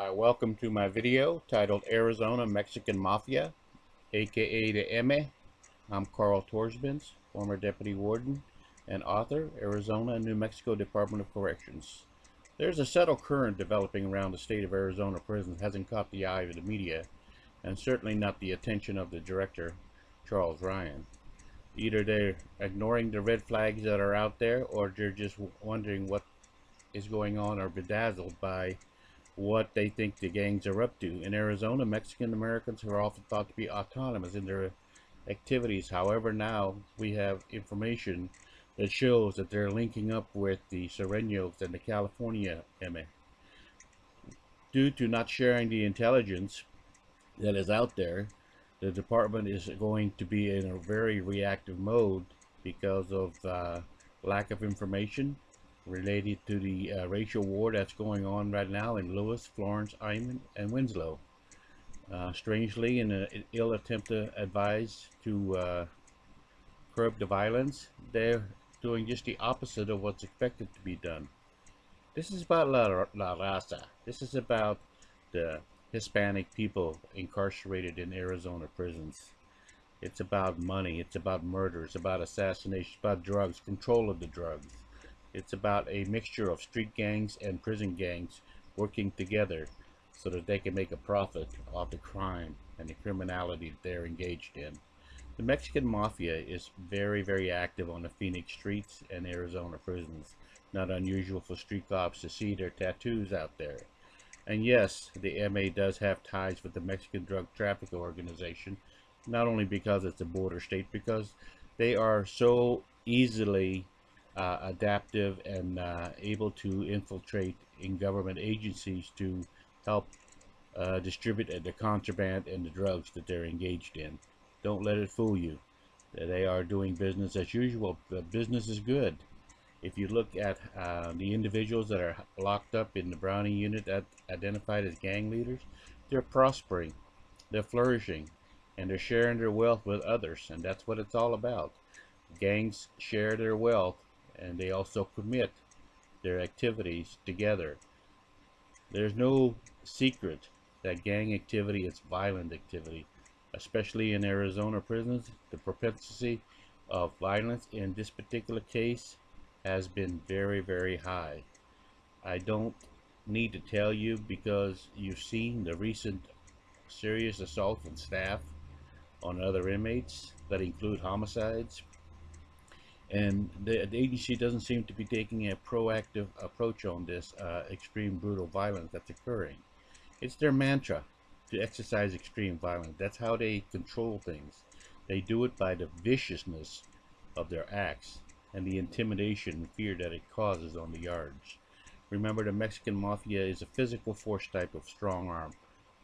Welcome to my video titled Arizona Mexican Mafia, aka the Eme. I'm Carl Torsbins, former Deputy Warden and author, Arizona and New Mexico Department of Corrections. There's a subtle current developing around the state of Arizona prisons hasn't caught the eye of the media, and certainly not the attention of the director, Charles Ryan. Either they're ignoring the red flags that are out there, or they're just wondering what is going on, or bedazzled by what they think the gangs are up to. In Arizona, Mexican Americans are often thought to be autonomous in their activities. However, now we have information that shows that they're linking up with the Sureños and the California Eme. Due to not sharing the intelligence that is out there, the department is going to be in a very reactive mode because of lack of information related to the racial war that's going on right now in Lewis, Florence, Eme, and Winslow. Strangely, in an ill attempt to advise to curb the violence, they're doing just the opposite of what's expected to be done. This is about La Raza. This is about the Hispanic people incarcerated in Arizona prisons. It's about money, it's about murder, it's about assassination, it's about drugs, control of the drugs. It's about a mixture of street gangs and prison gangs working together so that they can make a profit off the crime and the criminality that they're engaged in. The Mexican Mafia is very, very active on the Phoenix streets and Arizona prisons. Not unusual for street cops to see their tattoos out there. And yes, the MA does have ties with the Mexican drug trafficking organization, not only because it's a border state, because they are so easily adaptive and able to infiltrate in government agencies to help distribute the contraband and the drugs that they're engaged in. Don't let it fool you. They are doing business as usual. The business is good. If you look at the individuals that are locked up in the Brownie unit that identified as gang leaders, they're prospering, they're flourishing, and they're sharing their wealth with others, and that's what it's all about. Gangs share their wealth, and they also commit their activities together. There's no secret that gang activity is violent activity, especially in Arizona prisons. The propensity of violence in this particular case has been very, very high. I don't need to tell you, because you've seen the recent serious assaults on staff on other inmates that include homicides, and the agency doesn't seem to be taking a proactive approach on this extreme brutal violence that's occurring. It's their mantra to exercise extreme violence. That's how they control things. They do it by the viciousness of their acts and the intimidation and fear that it causes on the yards. Remember, the Mexican Mafia is a physical force type of strong arm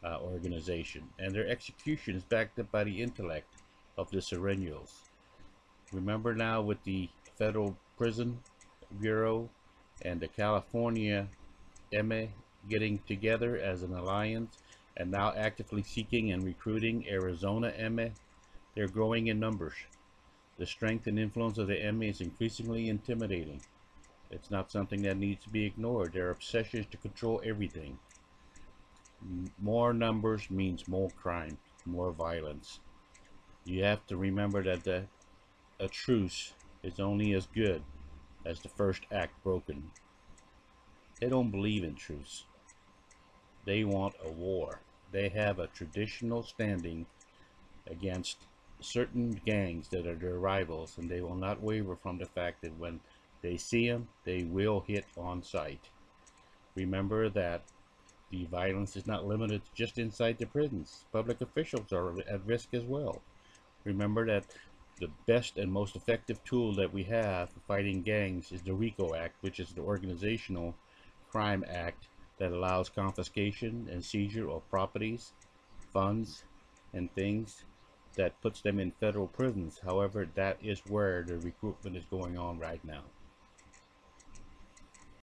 organization, and their execution is backed up by the intellect of the Sureños. Remember, now with the Federal Prison Bureau and the California Eme getting together as an alliance and now actively seeking and recruiting Arizona Eme, they're growing in numbers. The strength and influence of the Eme is increasingly intimidating. It's not something that needs to be ignored. Their obsession is to control everything. More numbers means more crime, more violence. You have to remember that a truce is only as good as the first act broken. They don't believe in truce. They want a war. They have a traditional standing against certain gangs that are their rivals, and they will not waver from the fact that when they see them, they will hit on sight. Remember that the violence is not limited just inside the prisons. Public officials are at risk as well. Remember that the best and most effective tool that we have for fighting gangs is the RICO Act, which is the Organizational Crime Act that allows confiscation and seizure of properties, funds, and things, that puts them in federal prisons. However, that is where the recruitment is going on right now.